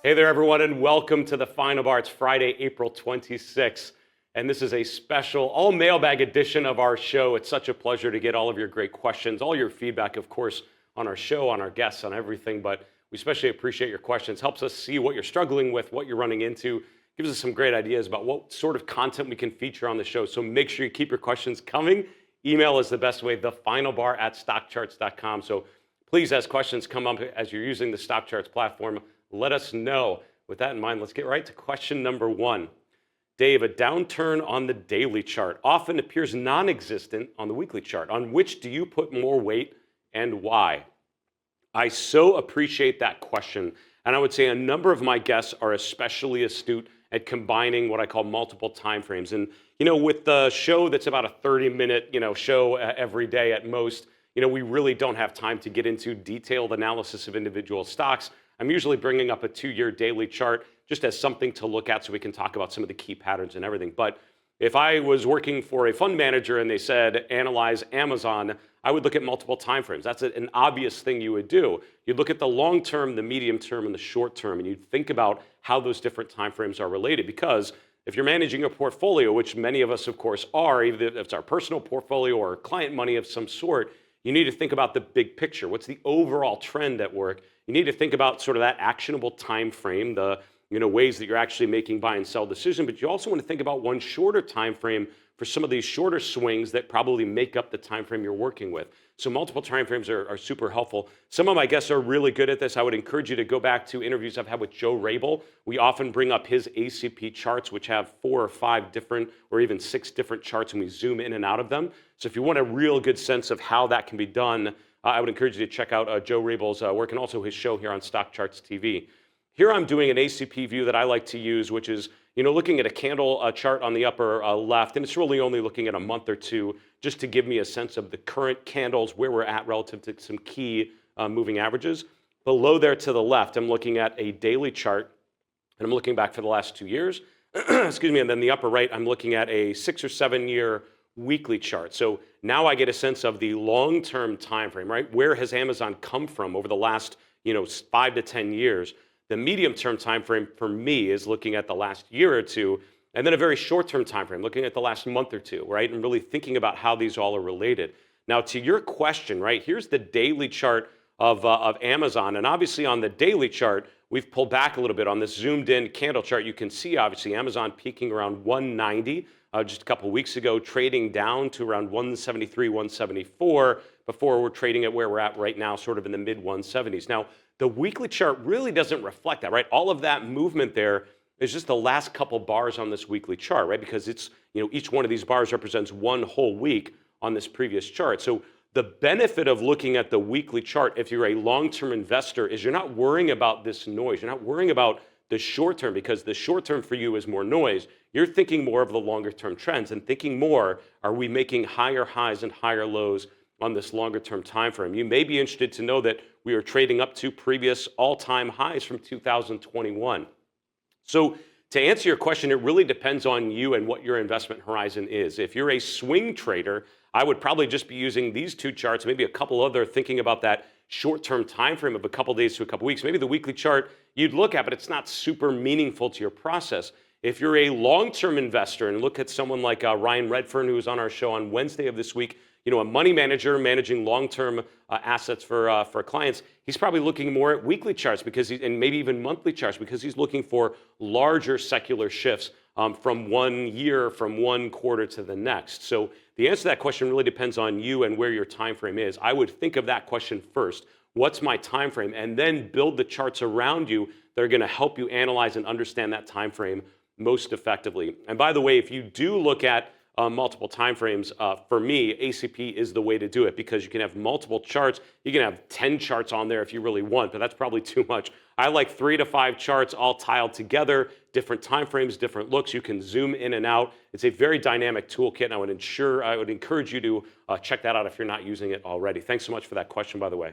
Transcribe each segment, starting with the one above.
Hey there, everyone, and welcome to the Final Bar. It's Friday, April 26th, and this is a special all-mailbag edition of our show. It's such a pleasure to get all of your great questions, all your feedback, of course, on our show, on our guests, on everything, but we especially appreciate your questions. Helps us see what you're struggling with, what you're running into, gives us some great ideas about what sort of content we can feature on the show, so make sure you keep your questions coming. Email is the best way, thefinalbar@stockcharts.com, so please, as questions come up as you're using the Stockcharts platform, let us know. With that in mind, let's get right to question number one. Dave, a downturn on the daily chart often appears non-existent on the weekly chart. On which do you put more weight and why? I so appreciate that question. And I would say a number of my guests are especially astute at combining what I call multiple time frames. And, with the show that's about a 30-minute, show every day at most, we really don't have time to get into detailed analysis of individual stocks. I'm usually bringing up a 2-year daily chart just as something to look at so we can talk about some of the key patterns and everything. But if I was working for a fund manager and they said, analyze Amazon, I would look at multiple time frames. That's an obvious thing you would do. You'd look at the long term, the medium term, and the short term, and you'd think about how those different time frames are related. Because if you're managing a portfolio, which many of us, of course, are, either if it's our personal portfolio or client money of some sort, you need to think about the big picture. What's the overall trend at work? You need to think about sort of that actionable time frame, the ways that you're actually making buy and sell decisions, but you also want to think about one shorter time frame for some of these shorter swings that probably make up the time frame you're working with. So multiple time frames are super helpful. Some of my guests are really good at this. I would encourage you to go back to interviews I've had with Joe Rabel. We often bring up his ACP charts, which have 4 or 5 different or even 6 different charts, and we zoom in and out of them. So if you want a real good sense of how that can be done, I would encourage you to check out Joe Rabel's work and also his show here on Stockcharts TV. Here I'm doing an ACP view that I like to use, which is looking at a candle chart on the upper left, and it's really only looking at a month or two just to give me a sense of the current candles, where we're at relative to some key moving averages. Below there to the left, I'm looking at a daily chart, and I'm looking back for the last 2 years. Excuse me, and then the upper right, I'm looking at a 6 or 7 year weekly chart. So now I get a sense of the long-term time frame, right? Where has Amazon come from over the last 5 to 10 years? The medium-term time frame for me is looking at the last year or two, and then a very short-term time frame, looking at the last month or two, right? And really thinking about how these all are related. Now, to your question, right? Here's the daily chart of Amazon, and obviously on the daily chart, we've pulled back a little bit. On this zoomed-in candle chart, you can see obviously Amazon peaking around 190 just a couple weeks ago, trading down to around 173, 174 before we're trading at where we're at right now, sort of in the mid-170s. Now, the weekly chart really doesn't reflect that, right? All of that movement there is just the last couple bars on this weekly chart, right? Because it's, each one of these bars represents one whole week on this previous chart. So the benefit of looking at the weekly chart, if you're a long-term investor, is you're not worrying about this noise. You're not worrying about the short term, because the short term for you is more noise. You're thinking more of the longer term trends and thinking more, are we making higher highs and higher lows on this longer term time frame? You may be interested to know that we are trading up to previous all-time highs from 2021. So to answer your question, it really depends on you and what your investment horizon is. If you're a swing trader, I would probably just be using these 2 charts, maybe a couple other, thinking about that short-term time frame of a couple days to a couple weeks. Maybe the weekly chart you'd look at, but it's not super meaningful to your process. If you're a long-term investor and look at someone like Ryan Redfern, who was on our show on Wednesday of this week, a money manager managing long-term assets for clients, he's probably looking more at weekly charts and maybe even monthly charts, because he's looking for larger secular shifts from one year, from one quarter to the next. So the answer to that question really depends on you and where your time frame is. I would think of that question first. What's my time frame? And then build the charts around you that are going to help you analyze and understand that time frame most effectively. And by the way, if you do look at multiple time frames, for me, ACP is the way to do it, because you can have multiple charts. You can have 10 charts on there if you really want, but that's probably too much. I like 3 to 5 charts all tiled together, different time frames, different looks. You can zoom in and out. It's a very dynamic toolkit, and I would encourage you to check that out if you're not using it already. Thanks so much for that question, by the way.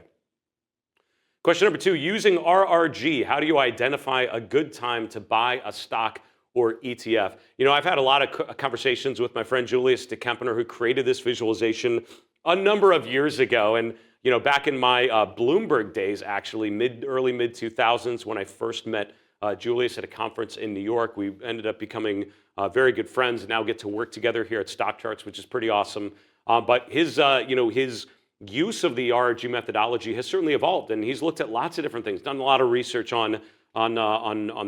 Question number 2, using RRG, how do you identify a good time to buy a stock or ETF? I've had a lot of conversations with my friend Julius DeKempener, who created this visualization a number of years ago. And back in my Bloomberg days, actually, early mid 2000s, when I first met Julius at a conference in New York. We ended up becoming very good friends and now get to work together here at Stockcharts, which is pretty awesome. But his use of the RRG methodology has certainly evolved, and he's looked at lots of different things, done a lot of research on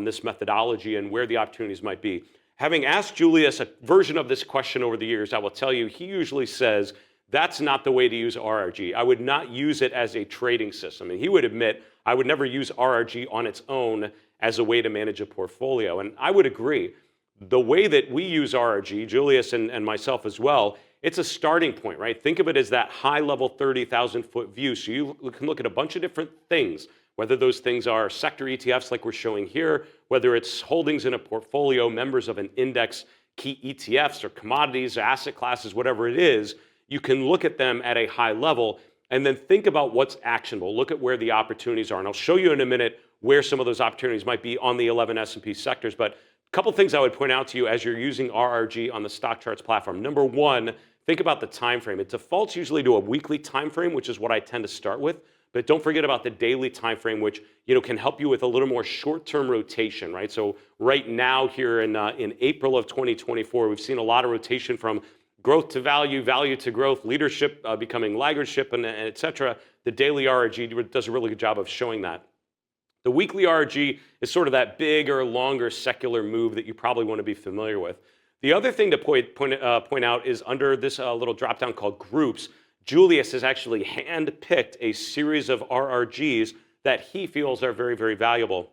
this methodology and where the opportunities might be. Having asked Julius a version of this question over the years, I will tell you, he usually says, that's not the way to use RRG. I would not use it as a trading system. And he would admit, I would never use RRG on its own as a way to manage a portfolio. And I would agree. The way that we use RRG, Julius and myself as well, it's a starting point, right? Think of it as that high-level 30,000-foot view. So you can look at a bunch of different things, whether those things are sector ETFs like we're showing here, whether it's holdings in a portfolio, members of an index, key ETFs or commodities, or asset classes, whatever it is. You can look at them at a high level and then think about what's actionable. Look at where the opportunities are. And I'll show you in a minute where some of those opportunities might be on the 11 S&P sectors. But a couple things I would point out to you as you're using RRG on the Stockcharts platform. Number one, think about the time frame. It defaults usually to a weekly time frame, which is what I tend to start with. But don't forget about the daily time frame, which can help you with a little more short-term rotation, right? So right now here in April of 2024, we've seen a lot of rotation from growth to value, value to growth, leadership becoming laggardship, and et cetera. The daily RRG does a really good job of showing that. The weekly RRG is sort of that bigger, longer secular move that you probably want to be familiar with. The other thing to point out is under this little drop-down called groups, Julius has actually hand-picked a series of RRGs that he feels are very, very valuable.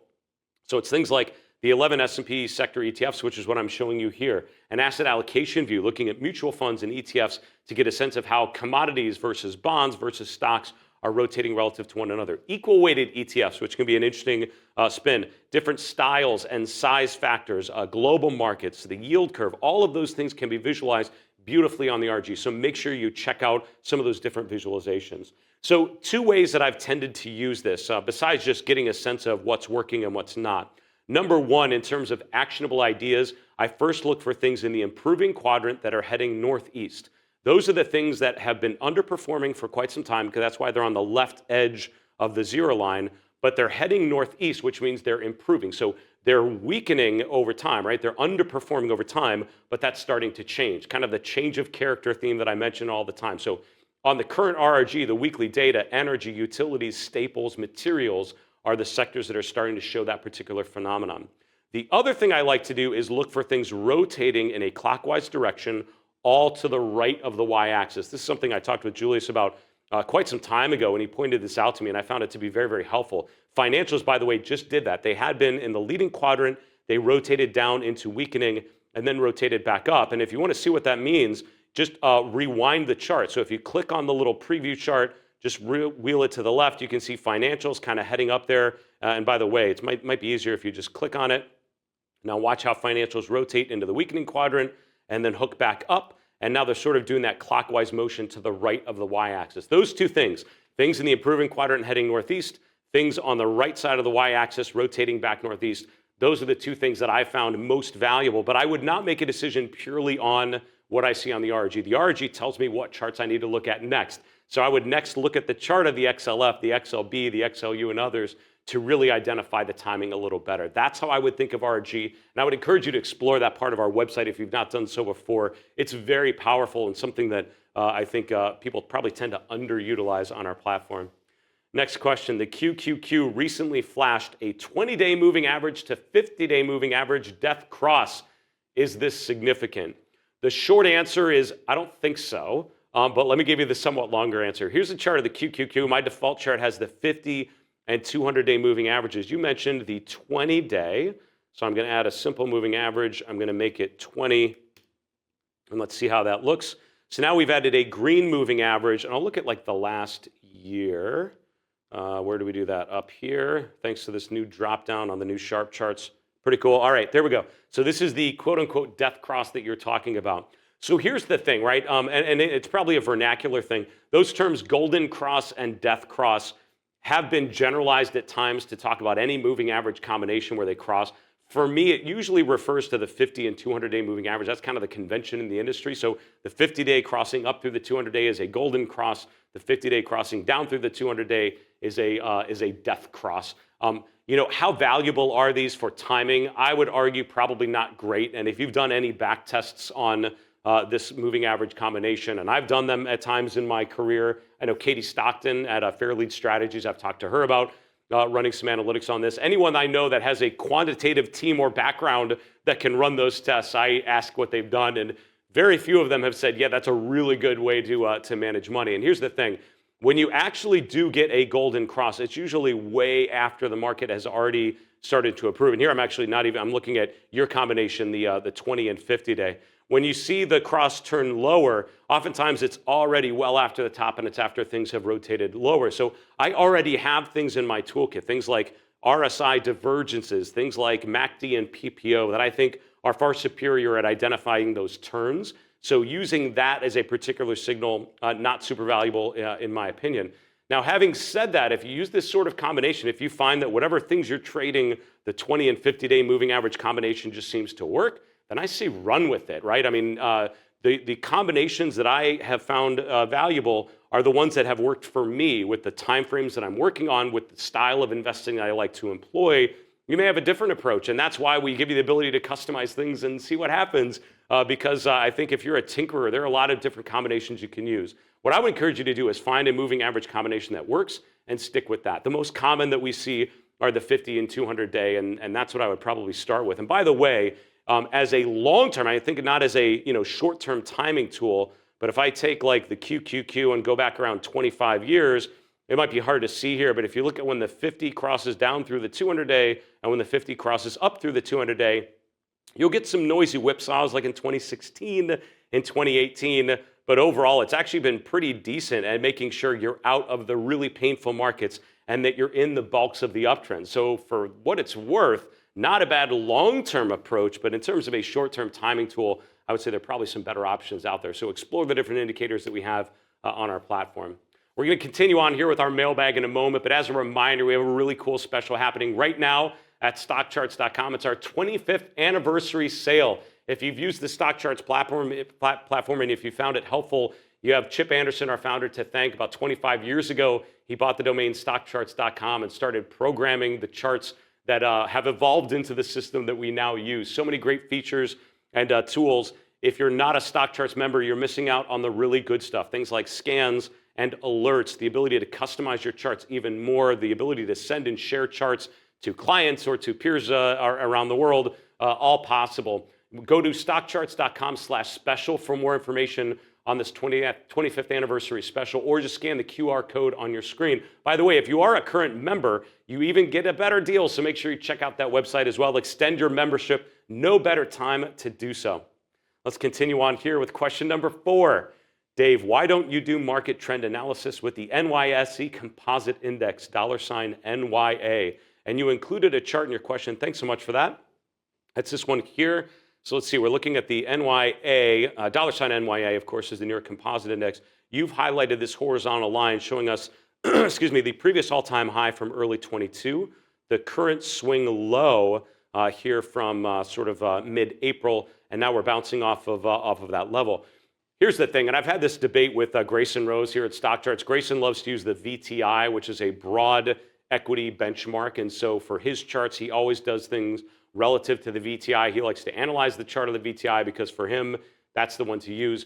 So it's things like the 11 S&P sector ETFs, which is what I'm showing you here, an asset allocation view, looking at mutual funds and ETFs to get a sense of how commodities versus bonds versus stocks are rotating relative to one another. Equal-weighted ETFs, which can be an interesting spin, different styles and size factors, global markets, the yield curve, all of those things can be visualized beautifully on the RG. So make sure you check out some of those different visualizations. So two ways that I've tended to use this, besides just getting a sense of what's working and what's not. Number one, in terms of actionable ideas, I first look for things in the improving quadrant that are heading northeast. Those are the things that have been underperforming for quite some time, because that's why they're on the left edge of the zero line, but they're heading northeast, which means they're improving. So they're weakening over time, right? They're underperforming over time, but that's starting to change, kind of the change of character theme that I mention all the time. So on the current RRG, the weekly data, energy, utilities, staples, materials are the sectors that are starting to show that particular phenomenon. The other thing I like to do is look for things rotating in a clockwise direction, all to the right of the y-axis. This is something I talked with Julius about quite some time ago, and he pointed this out to me, and I found it to be very, very helpful. Financials, by the way, just did that. They had been in the leading quadrant, they rotated down into weakening, and then rotated back up. And if you want to see what that means, just rewind the chart. So if you click on the little preview chart, just wheel it to the left, you can see financials kind of heading up there. And by the way, it might be easier if you just click on it. Now watch how financials rotate into the weakening quadrant and then hook back up. And now they're sort of doing that clockwise motion to the right of the y-axis. Those two things in the improving quadrant heading northeast, things on the right side of the y-axis rotating back northeast. Those are the two things that I found most valuable. But I would not make a decision purely on what I see on the RRG. The RRG tells me what charts I need to look at next. So I would next look at the chart of the XLF, the XLB, the XLU, and others to really identify the timing a little better. That's how I would think of RRG, and I would encourage you to explore that part of our website if you've not done so before. It's very powerful and something that I think people probably tend to underutilize on our platform. Next question, the QQQ recently flashed a 20-day moving average to 50-day moving average death cross. Is this significant? The short answer is I don't think so. But let me give you the somewhat longer answer. Here's a chart of the QQQ. My default chart has the 50 and 200-day moving averages. You mentioned the 20-day. So I'm going to add a simple moving average. I'm going to make it 20. And let's see how that looks. So now we've added a green moving average. And I'll look at like the last year. Where do we do that? Up here. Thanks to this new drop down on the new sharp charts. Pretty cool. All right, there we go. So this is the quote-unquote death cross that you're talking about. So here's the thing, right? And it's probably a vernacular thing. Those terms, golden cross and death cross, have been generalized at times to talk about any moving average combination where they cross. For me, it usually refers to the 50 and 200-day moving average. That's kind of the convention in the industry. So the 50-day crossing up through the 200-day is a golden cross. The 50-day crossing down through the 200-day is a death cross. How valuable are these for timing? I would argue probably not great. And if you've done any back tests on this moving average combination, and I've done them at times in my career. I know Katie Stockton at Fairlead Strategies, I've talked to her about running some analytics on this. Anyone I know that has a quantitative team or background that can run those tests, I ask what they've done, and very few of them have said, yeah, that's a really good way to manage money. And here's the thing. When you actually do get a golden cross, it's usually way after the market has already started to improve. And here I'm looking at your combination, the 20 and 50-day. When you see the cross turn lower, oftentimes it's already well after the top and it's after things have rotated lower. So I already have things in my toolkit, things like RSI divergences, things like MACD and PPO that I think are far superior at identifying those turns. So using that as a particular signal, not super valuable in my opinion. Now, having said that, if you use this sort of combination, if you find that whatever things you're trading, the 20 and 50-day moving average combination just seems to work, then I say run with it, right? I mean, the combinations that I have found valuable are the ones that have worked for me with the timeframes that I'm working on, with the style of investing that I like to employ. You may have a different approach, and that's why we give you the ability to customize things and see what happens, because I think if you're a tinkerer, there are a lot of different combinations you can use. What I would encourage you to do is find a moving average combination that works and stick with that. The most common that we see are the 50 and 200-day, and that's what I would probably start with. And by the way, as a long-term, I think not as a short-term timing tool, but if I take like the QQQ and go back around 25 years, it might be hard to see here, but if you look at when the 50 crosses down through the 200-day and when the 50 crosses up through the 200-day, you'll get some noisy whipsaws like in 2016 and 2018, but overall it's actually been pretty decent at making sure you're out of the really painful markets and that you're in the bulks of the uptrend. So for what it's worth, not a bad long-term approach, but in terms of a short-term timing tool, I would say there are probably some better options out there. So explore the different indicators that we have on our platform. We're going to continue on here with our mailbag in a moment, but as a reminder, we have a really cool special happening right now at Stockcharts.com. It's our 25th anniversary sale. If you've used the Stockcharts platform and if you found it helpful, you have Chip Anderson, our founder, to thank. About 25 years ago, he bought the domain Stockcharts.com and started programming the charts that have evolved into the system that we now use. So many great features and tools. If you're not a Stockcharts member, you're missing out on the really good stuff. Things like scans and alerts, the ability to customize your charts even more, the ability to send and share charts to clients or to peers around the world, all possible. Go to stockcharts.com/special for more information on this 25th anniversary special, or just scan the QR code on your screen. By the way, if you are a current member, you even get a better deal, so make sure you check out that website as well. Extend your membership. No better time to do so. Let's continue on here with question number 4. Dave, why don't you do market trend analysis with the NYSE Composite Index, $NYA? And you included a chart in your question. Thanks so much for that. That's this one here. So let's see, we're looking at the NYA, $NYA, of course, is the New York Composite Index. You've highlighted this horizontal line showing us, the previous all-time high from early 22, the current swing low here from mid-April, and now we're bouncing off of that level. Here's the thing, and I've had this debate with Grayson Rose here at Stockcharts. Grayson loves to use the VTI, which is a broad equity benchmark, and so for his charts, he always does things relative to the VTI. He likes to analyze the chart of the VTI because for him, that's the one to use.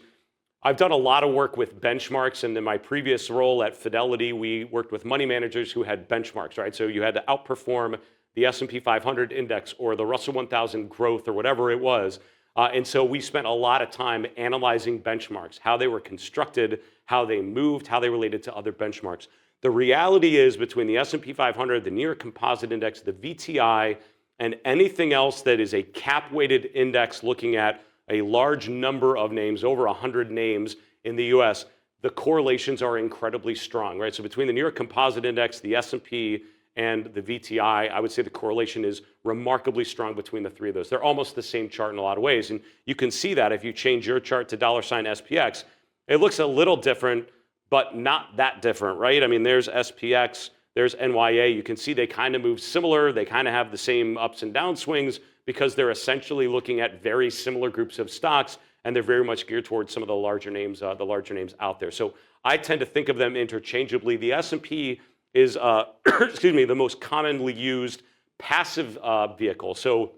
I've done a lot of work with benchmarks, and in my previous role at Fidelity, we worked with money managers who had benchmarks, right? So you had to outperform the S&P 500 index or the Russell 1000 growth or whatever it was. And so we spent a lot of time analyzing benchmarks, how they were constructed, how they moved, how they related to other benchmarks. The reality is between the S&P 500, the New York Composite Index, the VTI, and anything else that is a cap-weighted index looking at a large number of names, over 100 names in the US, the correlations are incredibly strong, right? So between the New York Composite Index, the S&P, and the VTI, I would say the correlation is remarkably strong between the three of those. They're almost the same chart in a lot of ways, and you can see that if you change your chart to $SPX. It looks a little different, but not that different, right? I mean, there's SPX, There's NYA. You can see they kind of move similar. They kind of have the same ups and down swings because they're essentially looking at very similar groups of stocks, and they're very much geared towards some of the larger names out there. So I tend to think of them interchangeably. The S&P is, excuse me, the most commonly used passive vehicle. So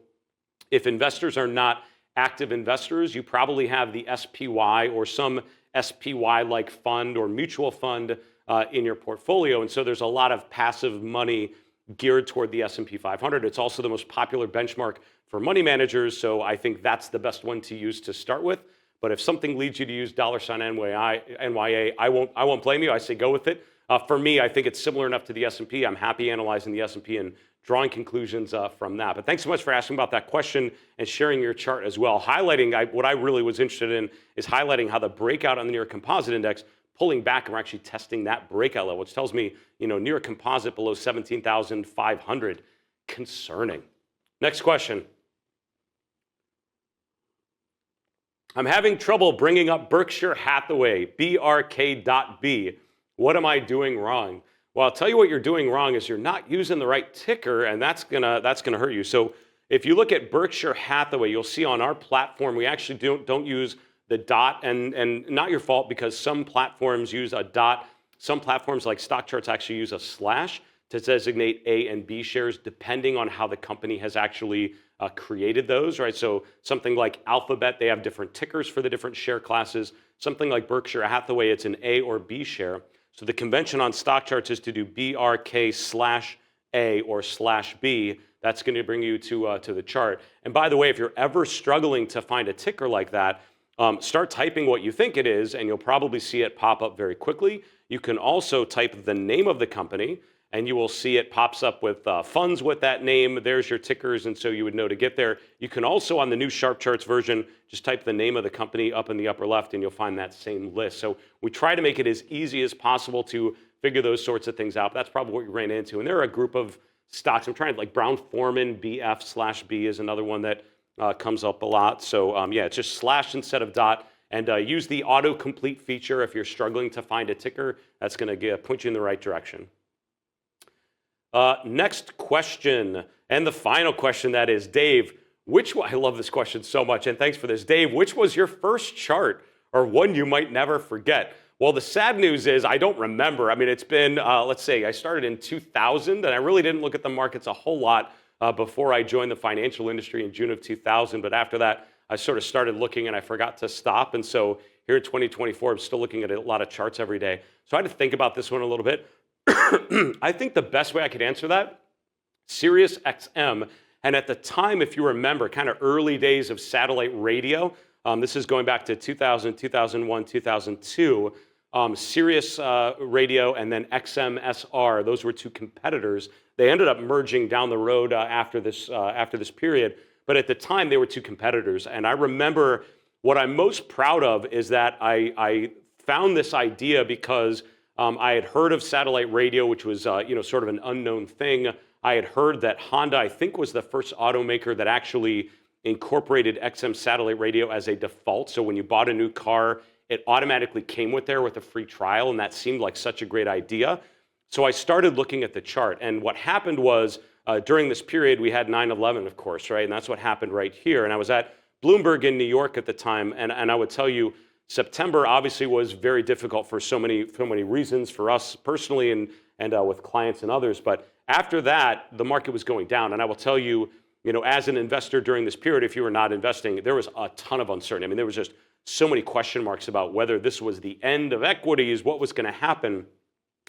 if investors are not active investors, you probably have the SPY or some SPY-like fund or mutual fund in your portfolio. And so there's a lot of passive money geared toward the S&P 500. It's also the most popular benchmark for money managers, so I think that's the best one to use to start with. But if something leads you to use $NYA, I won't blame you. I say go with it. For me, I think it's similar enough to the S&P. I'm happy analyzing the S&P and drawing conclusions from that. But thanks so much for asking about that question and sharing your chart as well. Highlighting, what I really was interested in is highlighting how the breakout on the New York Composite Index, pulling back, and we're actually testing that breakout level, which tells me, New York Composite below 17,500, concerning. Next question. I'm having trouble bringing up Berkshire Hathaway, BRK.B. What am I doing wrong? Well, I'll tell you what you're doing wrong is you're not using the right ticker, and that's gonna hurt you. So if you look at Berkshire Hathaway, you'll see on our platform we actually don't use the dot, and not your fault because some platforms use a dot. Some platforms like Stockcharts actually use a slash to designate A and B shares depending on how the company has actually created those, right? So something like Alphabet, they have different tickers for the different share classes. Something like Berkshire Hathaway, it's an A or B share. So the convention on Stockcharts is to do BRK/A or /B. That's going to bring you to the chart. And by the way, if you're ever struggling to find a ticker like that, start typing what you think it is, and you'll probably see it pop up very quickly. You can also type the name of the company, and you will see it pops up with funds with that name. There's your tickers, and so you would know to get there. You can also, on the new Sharp Charts version, just type the name of the company up in the upper left, and you'll find that same list. So we try to make it as easy as possible to figure those sorts of things out. That's probably what you ran into. And there are a group of stocks. I'm trying to, like Brown-Forman, BF/B is another one that comes up a lot. So yeah, it's just slash instead of dot. And use the autocomplete feature if you're struggling to find a ticker. That's going to point you in the right direction. Next question, and the final question, that is, Dave, I love this question so much, and thanks for this. Dave, which was your first chart or one you might never forget? Well, the sad news is I don't remember. I mean, it's been, let's say, I started in 2000, and I really didn't look at the markets a whole lot before I joined the financial industry in June of 2000. But after that, I sort of started looking, and I forgot to stop. And so here in 2024, I'm still looking at a lot of charts every day. So I had to think about this one a little bit. I think the best way I could answer that, Sirius XM, and at the time, if you remember, kind of early days of satellite radio, this is going back to 2000, 2001, 2002, Sirius Radio and then XM-SR, those were two competitors. They ended up merging down the road after this period, but at the time, they were two competitors. And I remember what I'm most proud of is that I found this idea because I had heard of satellite radio, which was sort of an unknown thing. I had heard that Honda, I think, was the first automaker that actually incorporated XM satellite radio as a default. So when you bought a new car, it automatically came with a free trial, and that seemed like such a great idea. So I started looking at the chart, and what happened was during this period, we had 9/11, of course, right? And that's what happened right here. And I was at Bloomberg in New York at the time, and I would tell you, September obviously was very difficult for so many reasons for us personally and with clients and others. But after that, the market was going down. And I will tell you, as an investor during this period, if you were not investing, there was a ton of uncertainty. I mean, there was just so many question marks about whether this was the end of equities, what was going to happen.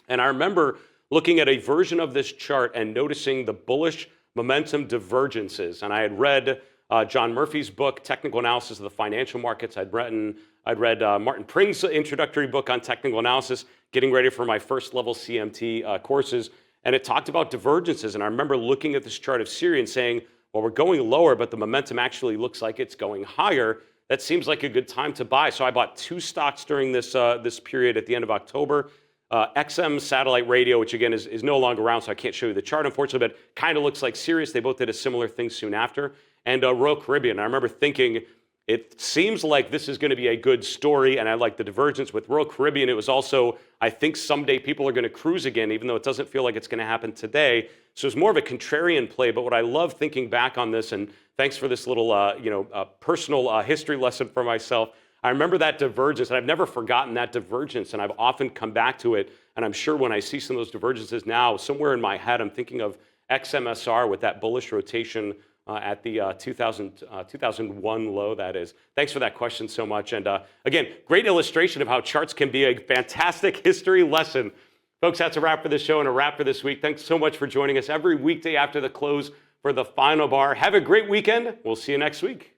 And I remember looking at a version of this chart and noticing the bullish momentum divergences. And I had read John Murphy's book, Technical Analysis of the Financial Markets. I'd read Martin Pring's introductory book on technical analysis, getting ready for my first level CMT courses. And it talked about divergences. And I remember looking at this chart of Siri and saying, well, we're going lower, but the momentum actually looks like it's going higher. That seems like a good time to buy. So I bought two stocks during this period at the end of October. XM Satellite Radio, which again is no longer around, so I can't show you the chart, unfortunately, but kind of looks like Sirius. They both did a similar thing soon after. And Royal Caribbean. I remember thinking, It seems like this is going to be a good story, and I like the divergence with Royal Caribbean. It was also, I think someday people are going to cruise again, even though it doesn't feel like it's going to happen today. So it's more of a contrarian play. But what I love thinking back on this, and thanks for this little, personal history lesson for myself. I remember that divergence, and I've never forgotten that divergence, and I've often come back to it. And I'm sure when I see some of those divergences now, somewhere in my head, I'm thinking of XMSR with that bullish rotation at the 2001 low, that is. Thanks for that question so much. And again, great illustration of how charts can be a fantastic history lesson. Folks, that's a wrap for this show and a wrap for this week. Thanks so much for joining us every weekday after the close for the final bar. Have a great weekend. We'll see you next week.